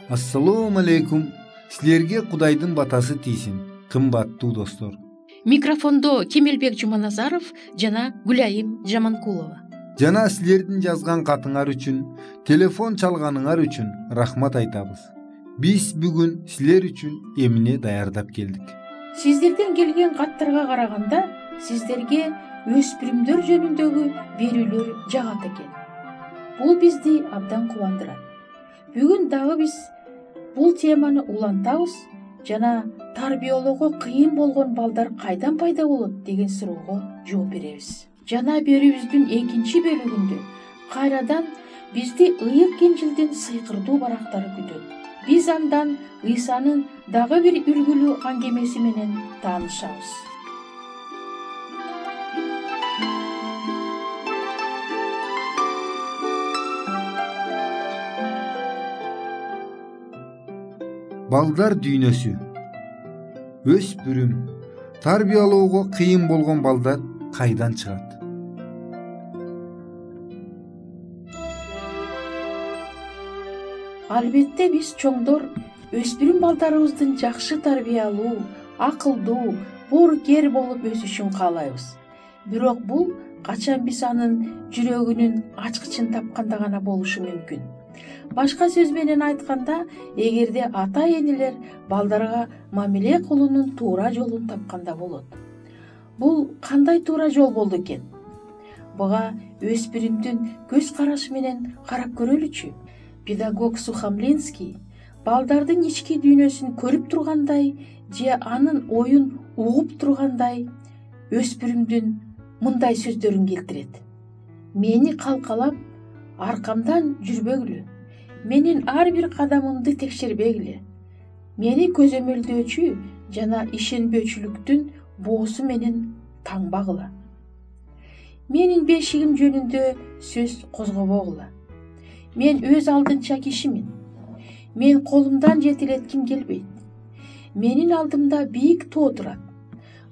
Ассалому алейкум. Силерге Кудайдын батасы тийсин, кымбаттуу достор. Микрофондо Кемелбек Жуманазаров жана Гүлайым Жаманкулова. Жана силердин жазган катыңар үчүн, телефон чалганыңар үчүн рахмат айтабыз. Биз бүгүн силер үчүн эмне даярдап келдик. Сиздерден келген каттарга караганда, сиздерге өспүрүмдөр жөнүндөгү берүүлөр жагат экен. Бул бизди абдан кубандырат. Бүгүн дагы биз бул теманы улантабыз жана тарбиялоого кыйын болгон балдар кайдан пайда болот деген суроого жооп беребиз. Жана берүүбүздүн экинчи бөлүгүндө кайрадан бизди ыйык Инжилдин сыйкырдуу барактары күтөт. Биз андан Ыйсанын дагы бир үлгүлүү аңгемеси менен таанышабыз. Балдар дүйнөсү. Өспүрүм, тарбиялоого кыйын болгон балдар кайдан чыгат? Албетте биз чоңдор өспүрүм балдарыбыздын жакшы тарбиялуу, акылдуу, боорукер болуп өсүшүн каалайбыз. Бирок бул качан биз анын жүрөгүнүн ачкычын тапканда гана болушу мүмкүн. Башка сөз менен айтканда, эгерде ата-энелер балдарга мамиле кылуунун туура жолун тапканда болот. Бул кандай туура жол болду экен? Буга өспүрүмдүн көз карашы менен карап көрөлүчү. Педагог Сухомлинский балдардын ички дүйнөсүн көрүп тургандай же анын оюн угуп тургандай өспүрүмдүн мындай сөздөрүн келтирет. Мени калкалап, аркамдан жүрбөгүлө. Менин ар бир кадамымды текшербегиле. Мени көзөмөлдөөчү жана ишенбөөчүлүктүн боосу менен таңбагыла. Менин бешигим жөнүндө сөз козгобогула. Мен өз алдынча кишимин. Мен колумдан жетелетким келбейт. Менин алдымда бийик тоо турат.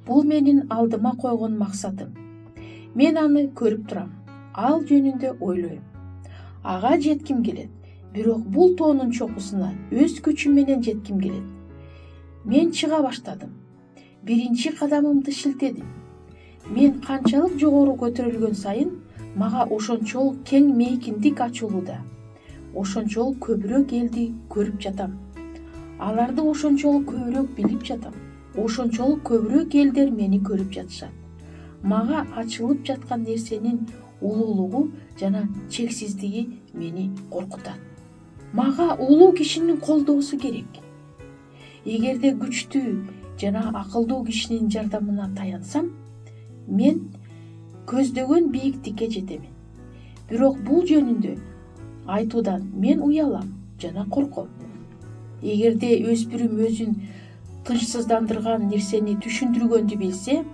Бул менин алдыма койгон максатым. Мен аны көрүп турам. Ал жөнүндө ойлойм. Ага жетким келет. Бирок бул тоонун чокусуна өз күчүм менен жетким келет. Мен чыга баштадым. Биринчи кадамымды шилтедим. Мен канчалык жогору көтөрүлгөн сайын, мага ошончолук кең мейкиндик ачылууда. Ошончолук көбүрөөк элди көрүп жатам. Аларды ошончолук көбүрөөк билип жатам. Ошончолук көбүрөөк элдер мени көрүп жатышат. Мага ачылып жаткан нерсенин улуулугу жана чексиздиги мени коркутат. Мага улуу кишинин колдоосу керек. Эгерде күчтүү жана акылдуу кишинин жардамына таянсам, мен көздөгөн бийиктикке жетемин. Бирок бул жөнүндө айтуудан мен уялам жана корком. Эгерде өспүрүм өзүн тынчсыздандырган нерсени түшүндүргөндү билсе,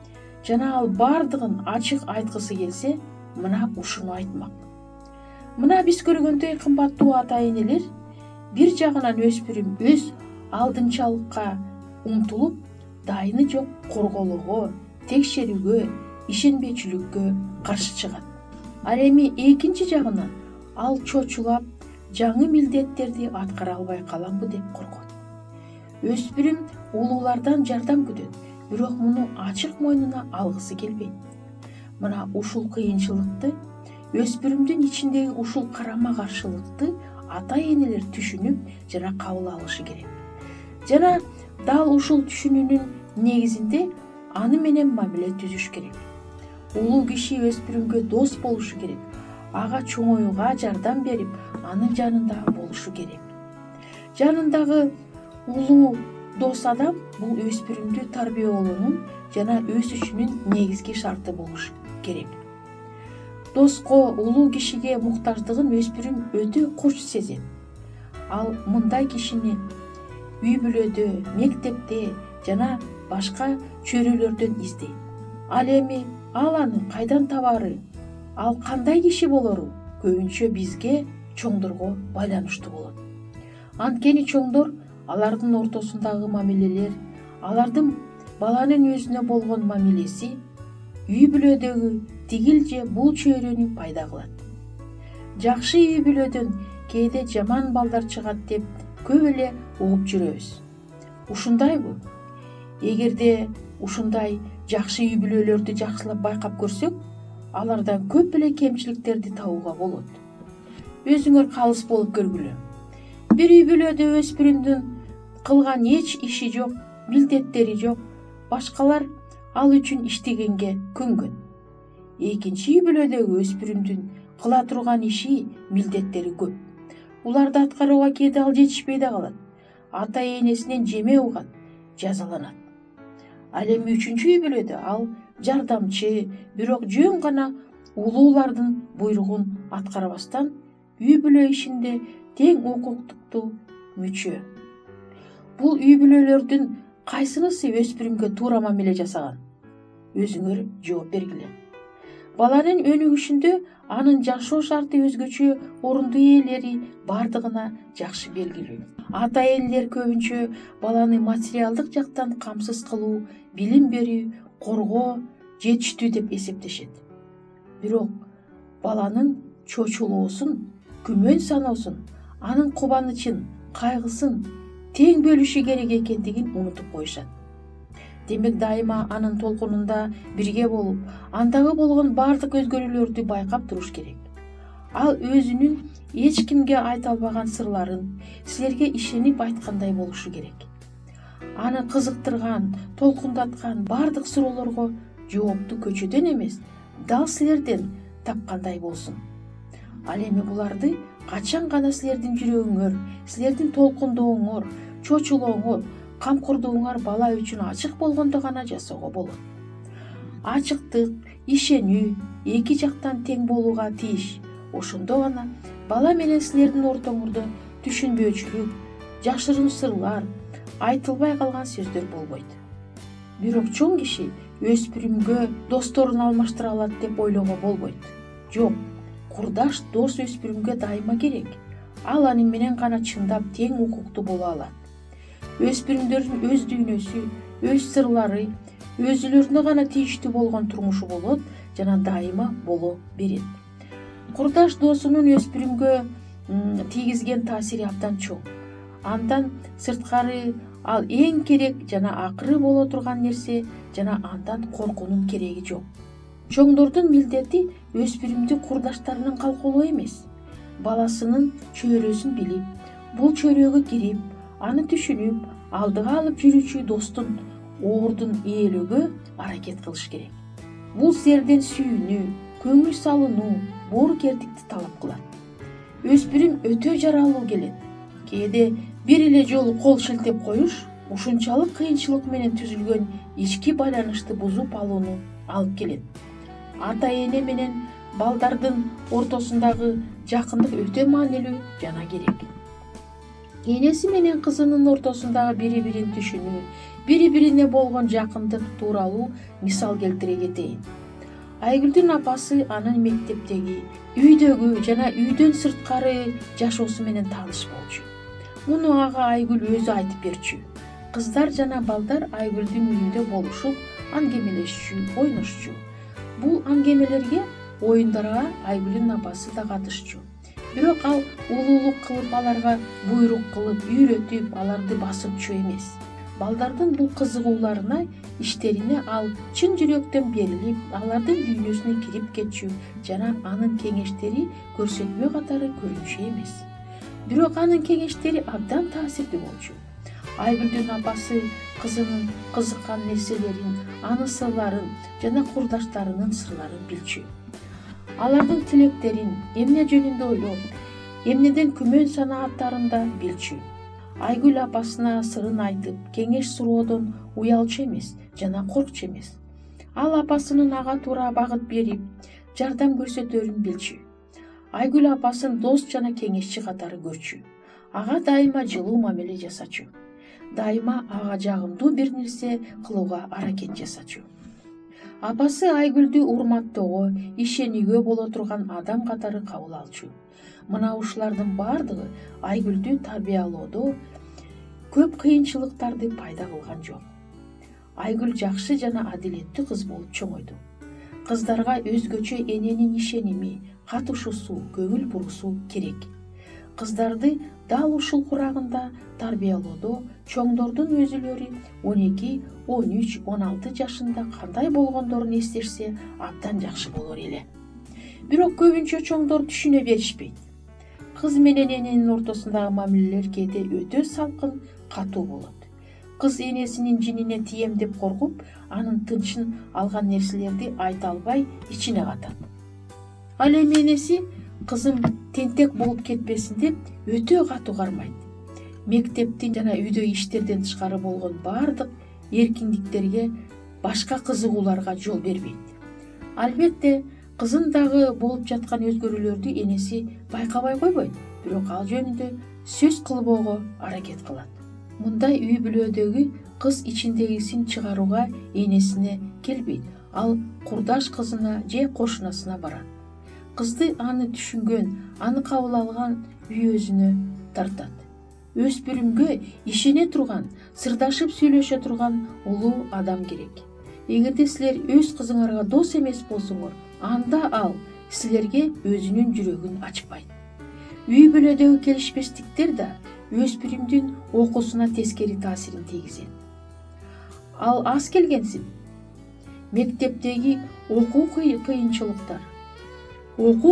жана ал бардыгын ачык айткысы келсе, мына ушуну айтмак. Мына биз көргөндөй кымбаттуу ата-энелер, бир жагынан өспүрүм өз алдынчалыкка умтулуп, дайыны жок корголоого, текшерүүгө, ишенбечүлүккө каршы чыгат. Ал эми экинчи жагынан ал чочулап, жаңы милдеттерди аткара албай каламбы деп коркот. Өспүрүм улуулардан жардам күтөт, бирок муну ачык мойнуна алгысы келбейт. Мына ушул кыйынчылыкты, өспүрүмдүн ичиндеги ушул карама каршылыкты ата-энелер түшүнүп жана кабыл алышы керек. Жана дал ушул түшүнүүнүн негизинде аны менен мамиле түзүш керек. Улуу киши өспүрүмгө дос болушу керек. Ага чоңоюуга жардам берип, анын жанында болушу керек. Жанындагы улуу дос адам бул өспүрүмдү тарбиялоонун жана өсүшүнүн негизги шарты болушу керек. Доско, улуу кишиге муктаждыгын өспүрүм өтө куч сезет. Ал мындай кишини үй бүлөдө, мектепте жана башка чөйрөлөрдөн издейт. Ал эми ал аны кайдан табаары, ал кандай киши болору көбүнчө бизге, чоңдорго байланыштуу болот. Анткени чоңдор алардын ортосундагы мамилелер, алардын баланын өзүнө болгон мамилеси үй бүлөдөгү тигил же бул чөйрөнү пайда кылат. Жакшы үй бүлөдөн кээде жаман балдар чыгат деп көп эле угуп жүрөбүз. Ушундайбы? Эгерде ушундай жакшы үй бүлөлөрдү жакшылап байкап көрсөк, алардан көп эле кемчиликтерди табууга болот. Өзүңөр калыс болуп көргүлө. Бир үй бүлөдө өспүрүмдүн кылган эч иши жок, милдеттери жок, башкалар ал үчүн иштегенге көнгөн. Экинчи үй бүлөдөгү өспүрүмдүн кыла турган иши, милдеттери көп. Буларды аткарууга кээде ал жетишпей да калат. Ата-энесинен жеме угат, жазаланат. Ал эми үчүнчү үй бүлөдө ал жардамчы, бирок жөн гана улуулардын буйругун аткарбастан үй бүлө ишинде тең укуктуктуу мүчө. Бул үй бүлөлөрдүн кайсынысы өспүрүмгө туура мамиле жасаган? Өзүңөр жооп бергиле. Баланын өнүгүшүндө анын жашоо шарты өзгөчө орунду ээлери бардыгына жакшы белгилүү. Ата-энелер көбүнчө баланы материалдык жактан камсыз кылуу, билим берүү, коргоо жетиштүү деп эсептешет. Бирок баланын чочулоосун, күмөн саноосун, анын кубанычын, кайгысын тең бөлүшү керек экендигин унутуп коюшат. Демек дайыма анын толкунунда бирге болуп, андагы болгон бардык өзгөрүүлөрдү байкап туруш керек. Ал өзүнүн эч кимге айта албаган сырларын силерге ишенип айткандай болушу керек. Аны кызыктырган, толкундаткан бардык суроолорго жоопту көчөдөн эмес, дал силерден тапкандай болсун. Ал эми буларды качан гана силердин жүрөгүңөр, силердин толкундооңор, чочулооңор, камкордугуңар бала үчүн ачык болгондо гана жасоого болот. Ачыктык, ишенүү эки жактан тең болууга тийиш. Ошондо гана бала менен силердин ортоңордо түшүнбөөчүлүк, жашырын сырлар, айтылбай калган сөздөр болбойт. Бирок чоң киши өспүрүмгө досторун алмаштыра алат деп ойлоого болбойт. Жок, курдаш дос өспүрүмгө дайыма керек. Ал аны менен гана чындап тең укуктуу боло алат. Өспүрүмдөрдүн өз дүйнөсү, өз сырлары, өзүлөрүнө гана тийиштүү болгон турмушу болот жана дайыма боло берет. Курдаш досунун өспүрүмгө тийгизген таасири абдан чоң. Андан сырткары ал эң керек жана акыры боло турган нерсе жана андан коркуунун кереги жок. Чоңдордун милдети өспүрүмдү курдаштарынын калкалоо эмес, баласынын чөйрөсүн билип, бул чөйрөгө кирип, аны түшүнүп, алдыга алып жүрүүчү достун ордун ээлөөгө аракет кылыш керек. Бул силерден сүйүүнү, көңүл салууну, боорукердикти талап кылат. Өспүрүм өтө жаралуу келет. Кээде бир эле жолу кол шилтеп коюш ушунчалык кыйынчылык менен түзүлгөн ички байланышты бузуп алууну алып келет. Ата-эне менен балдардын ортосундагы жакындык өтө маанилүү жана керек. Энеси менен кызынын ортосундагы бири-бирин түшүнүү, бири-бирине болгон жакындык тууралуу мисал келтире кетейин. Айгүлдүн апасы анын мектептеги, үйдөгү жана үйдөн сырткары жашоосу менен тааныш болчу. Муну ага Айгүл өзү айтып берчү. Кыздар жана балдар Айгүлдүн үйүндө болушуп, аңгемелешчү, ойношчу. Бул аңгемелерге, оюндарга Айгүлдүн апасы да катышчу. Бирок ал улуулук кылып аларга буйрук кылып, үйрөтүп, аларды басымчу эмес. Балдардын бул кызыгууларына, иштерине ал чын жүрөктөн берилип, алардын дүйнөсүнө кирип кетчү жана анын кеңештери көрсөтмө катары көрүнчү эмес. Бирок анын кеңештери абдан таасирдүү болчу. Айгүлдүн апасы кызынын кызыккан нерселерин, анын сырларын жана курдаштарынын сырларын билчү. Алардын тилектерин, эмне жөнүндө ойлоп, эмнеден күмөн санааттарын да билчү. Айгүл апасына сырын айтып, кеңеш суроодон уялчу эмес жана коркчу эмес. Ал апасынын ага туура багыт берип, жардам көрсөтөрүн билчү. Айгүл апасын дос жана кеңешчи катары көрчү. Ага дайыма жылуу мамиле жасачу. Дайыма ага жагымдуу бир нерсе кылууга аракет жасачу. Апасы Айгүлдү урматтоого, ишенүүгө боло турган адам катары кабыл алчу. Мына ушулардын бардыгы Айгүлдү тарбиялоодо көп кыйынчылыктарды пайда кылган жок. Айгүл жакшы жана адилеттүү кыз болуп чоңойду. Кыздарга өзгөчө эненин ишеними, катышуусу, көңүл буруусу керек. кыздарды дал ушул курагында тарбиялоодо чоңдордун өзүлөрү 12, 13, 16 жашында кандай болгондорун эстешсе абдан жакшы болор эле. Бирок көбүнчө чоңдор түшүнө беришпейт. Кыз менен эненин ортосундагы мамилелер кээде өтө салкын, катуу болот. Кыз энесинин жинине тием деп коркуп, анын тынчын алган нерселерди айта албай ичине катат. Ал эми энеси кызым тентек болуп кетпесин деп өтө катуу кармайт. Мектептин жана үйдө иштерден тышкары болгон бардык эркиндиктерге, башка кызыгууларга жол бербейт. Албетте, кызын дагы болуп жаткан өзгөрүүлөрдү энеси байкабай койбойт, бирок ал жөнүндө сөз кылбоого аракет кылат. Мындай үй бүлөдөгү кыз ичиндегисин чыгарууга энесине келбейт. Ал курдаш кызына же кошунасына барат. Кызды аны түшүнгөн, аны кабыл алган үй өзүнө тартат. Өспүрүмгө ишене турган, сырдашып сүйлөшө турган улуу адам керек. Эгерде силер өз кызыңарга дос эмес болсоңор, анда ал силерге өзүнүн жүрөгүн ачпайт. Үй бүлөдөгү келишпестиктер да өспүрүмдүн окуусуна тескери таасирин тийгизет. Ал аз келгенсип, мектептеги окуу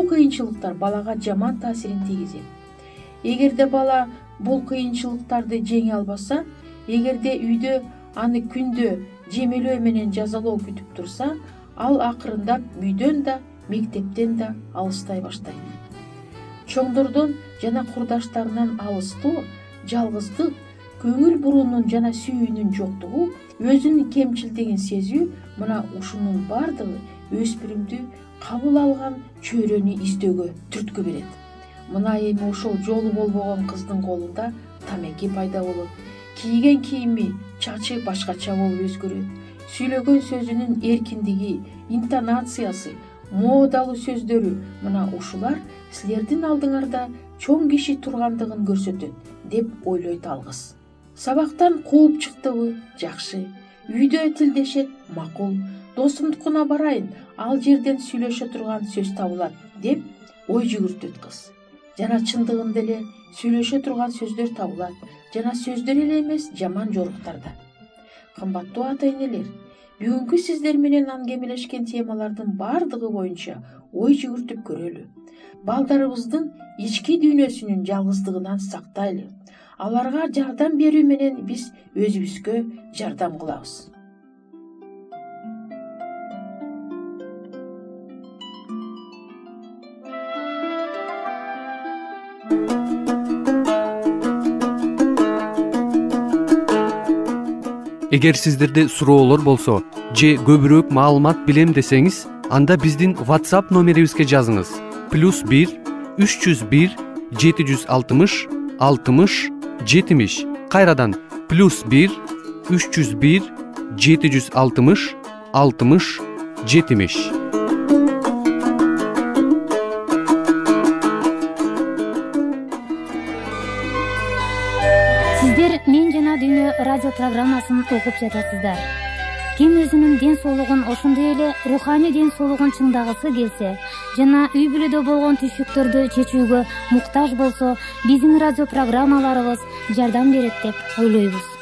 кыйынчылыктар балага жаман таасирин тийгизет. Эгерде бала бул кыйынчылыктарды жеңе албаса, эгерде үйдө аны күндө жемелөө менен жазалоо күтүп турса, ал акырындап үйдөн да, мектептен да алыстай баштайт. Чоңдордон жана курдаштарынан алыстоо, жалгыздык, көңүл буруунун жана сүйүүнүн жоктугу, өзүнүн кемчилдигин сезүү, мына ушунун бардыгы өспүрүмдү кабыл алган чөйрөнү издөөгө түрткү берет. Мына эми ошол жолу болбогон кыздын колунда тамеки пайда болот. Кийген кийими, чачы башкача болуп өзгөрөт. Сүйлөгөн сөзүнүн эркиндиги, интонациясы, модалуу сөздөрү, мына ушулар силердин алдыңарда чоң киши тургандыгын көрсөтөт деп ойлойт ал кыз. Сабактан кууп чыктыбы? Жакшы. Үйдө тилдешет? Макул. Досумдукуна барайын, ал жерден сүйлөшө турган сөз табылат деп ой жүгүртөт кыз. Жана чындыгында эле сүйлөшө турган сөздөр табылат, жана сөздөр эле эмес, жаман жоруктарда. Кымбаттуу ата-энелер, бүгүнкү сиздер менен аңгемелешкен темалардын бардыгы боюнча ой жүгүртүп көрөлү. Балдарыбыздын ички дүйнөсүнүн жалгыздыгынан сактайлы. Аларга жардам берүү менен биз өзүбүзгө жардам кылабыз. Эгер сиздерде суроолор болсо же көбүрөөк маалымат билем десеңиз, анда биздин WhatsApp номерибизге жазыңыз. +1 301 760 60 70. Кайрадан +1 301 760 60 70. Сиздер Мен жана дүйнө радио программасын угуп жатасыздар. Ким өзүнүн ден соолугун, ошондой эле руханий ден соолугун чыңдагысы келсе жана үй бүлөдө болгон түйшүктөрдү чечүүгө муктаж болсо, биздин радио программаларыбыз жардам берет деп ойлойбуз.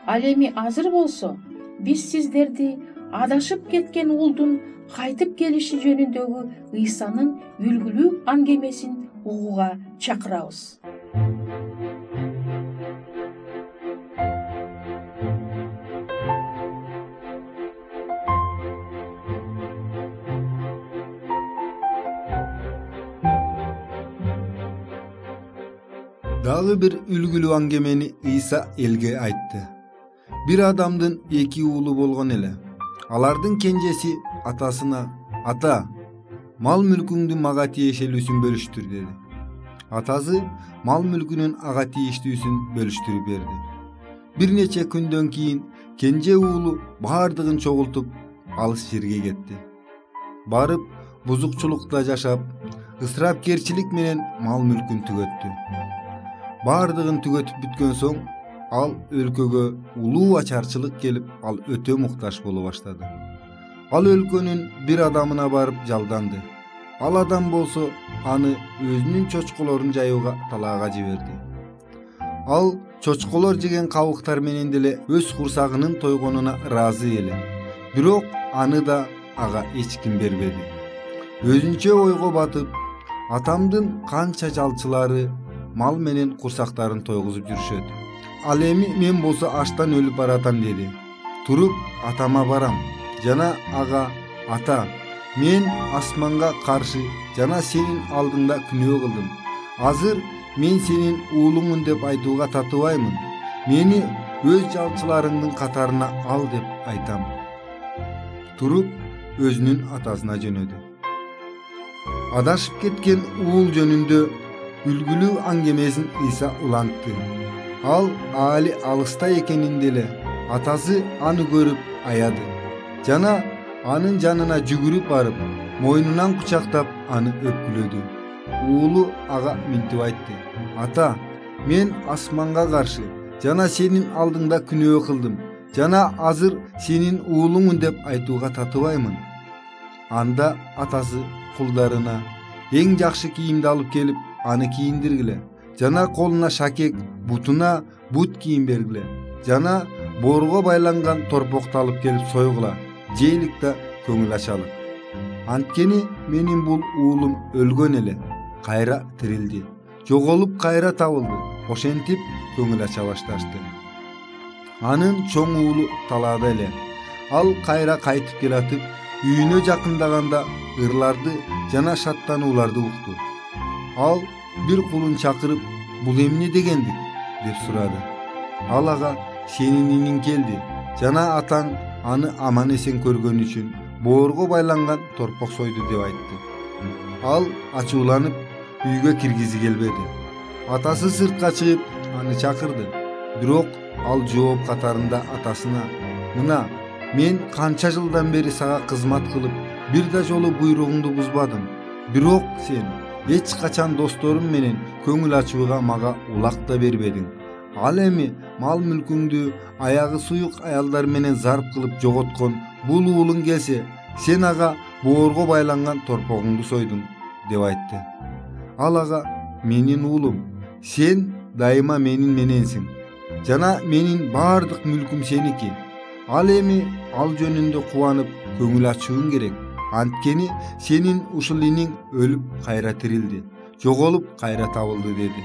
Ал эми азыр болсо, биз сиздерди адашып кеткен уулдун кайтып келиши жөнүндөгү Ыйсанын үлгүлүү аңгемесин угууга чакырабыз. Дагы бир үлгүлүү аңгемени Ыйса элге айтты. Бир адамдын 2 уулу болгон эле. Алардын кенжеси атасына: "Ата, мал мүлкүңдү мага тиешелүүсүн бөлүштүр" деди. Атасы мал мүлкүнүн ага тийиштүүсүн бөлүштүрүп берди. Бир нече күндөн кийин кенже уулу бардыгын чогултуп алыс жерге кетти. Барып бузукчулукта жашап, ысырапкерчилик менен мал мүлкүн түгөттү. Бардыгын түгөтүп бүткөн соң ал өлкөгө улуу ачарчылык келип, ал өтө муктаж боло баштады. Ал өлкөнүн бир адамына барып жалданды. Ал адам болсо аны өзүнүн чочколорун жайууга талаага жиберди. Ал чочколор жеген кабыктар менен деле өз курсагынын тойгонуна ыраазы эле. Бирок аны да ага эч ким бербеди. Өзүнчө ойго батып, атамдын канча жалчылары мал менен курсактарын тойгузуп жүрүшөт. Ал эми мен болсо аштан өлүп баратам деди. Туруп атама барам жана ага: ата, мен асманга каршы жана сенин алдыңда күнөө кылдым. Азыр мен сенин уулуңмун деп айтууга татыбаймын. Мени өз жалчыларыңдын катарына ал деп айтам. Туруп өзүнүн атасына жөнөдү. Адашып кеткен уул жөнүндө үлгүлүү аңгемесин Иса улантты. Ал али алыста экенин деле атасы аны көрүп аяды жана анын жанына жүгүрүп барып, мойнунан кучактап аны өпкүлөдү. Уулу ага минтип айтты: ата, мен асманга каршы жана сенин алдыңда күнөө кылдым жана азыр сенин уулуңмун деп айтууга татыбаймын. Анда атасы кулдарына эң жакшы кийимди алып келип, аны кийиндиргиле жана колуна шакек, бутуна бут кийим бергиле жана боорго байланган торпокту алып келип сойгула, жейлик да көңүл ачалык. Анткени менин бул уулум өлгөн эле, кайра тирилди, жоголуп кайра табылды. Ошентип көңүл ача башташты. Анын чоң уулу талаада эле. Ал кайра кайтып келатып, үйүнө жакындаганда ырларды жана шаттанууларды укту. Ал бир кулун чакырып: бул эмне дегендик деп сурады. Ал ага: сенин иниң келди жана атаң аны аман эсен көргөн үчүн боорго байланган торпок сойду деп айтты. Ал ачууланып үйгө киргизи келбеди. Атасы сыртка чыгып аны чакырды. Бирок ал жооп катарында атасына: мына, мен канча жылдан бери сага кызмат кылып, бир да жолу буйругуңду бузбадым. Бирок сен эч качан досторум менен көңүл ачууга мага улак да бербедиң. Ал эми мал мүлкүңдү аягы суюк аялдар менен зарп кылып жоготкон бул уулуң келсе, сен ага боорго байланган торпогуңду сойдуң деп айтты. Ал ага: менин уулум, сен дайыма менин мененсиң жана менин бардык мүлкүм сеники. Ал эми ал жөнүндө кубанып көңүл ачууң керек. Анткени сенин ушул иниң өлүп кайра тирилди, жоголуп кайра табылды деди.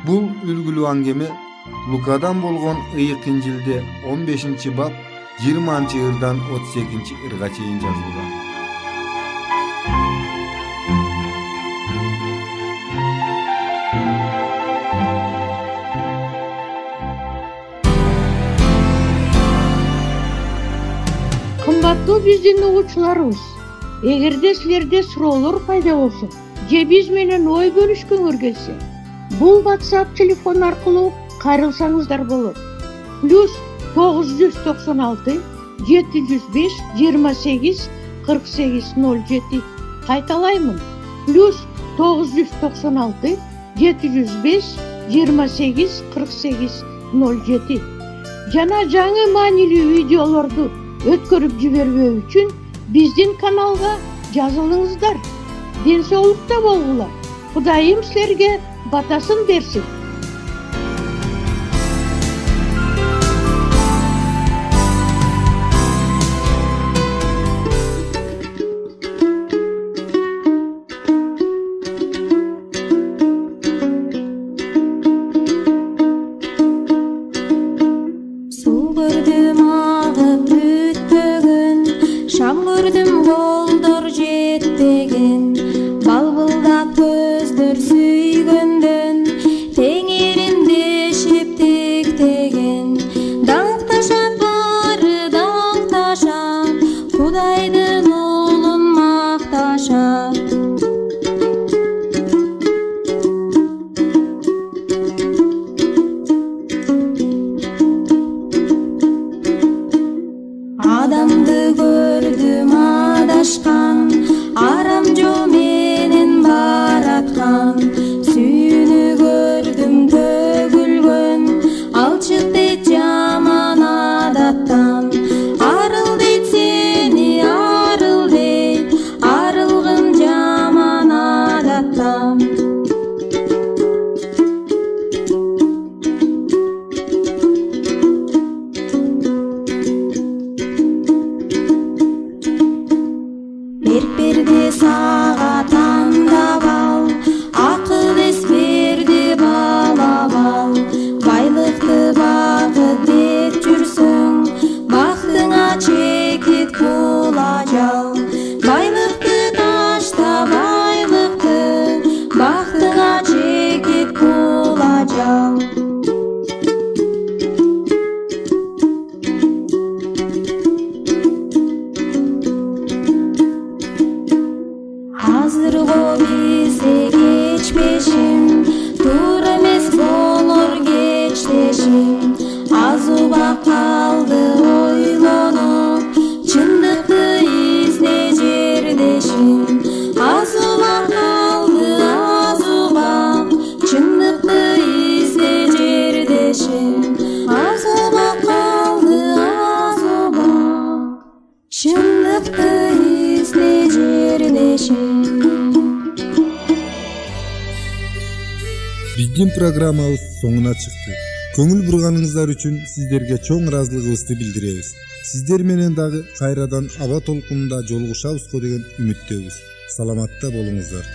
Бул үлгүлүү аңгеме Лукадан болгон ыйык Инжилде 15 бап 20-ырдан 38-ырга чейин жазылган. Кымбаттуу биздин угуучуларыбыз, эгерде силерде суроолор пайда болсо же биз менен ой бөлүшкүңөр келсе, бул WhatsApp телефон аркылуу кайрылсаңыздар болот. +996 705 28 48 07. Кайталаймын. +996 705 28 48 07. Жана жаңы маанилүү видеолорду өткөрүп жибербөө үчүн биздин каналга жазылыңыздар. Ден соолукта болгула. Кудайым силерге батасын берсин. Балбылдап көздөр сүйгөндөн азырго бизде кечпешим, туура эмес болор кечтешим. Аз убак калды ойлонуп, чындыкты изде жердешим. Аз убак калды, аз убак, чындыкты изде жердешим. Аз убак калды, аз убак, чындыкты изде жердешим. Биздин программабыз соңуна чыкты. Көңүл бурганыңыздар үчүн сиздерге чоң ыраазылыгыбызды билдиребиз. Сиздер менен дагы кайрадан аба толкунунда жолугушабызго деген үмүттөбүз. Саламатта болуңуздар.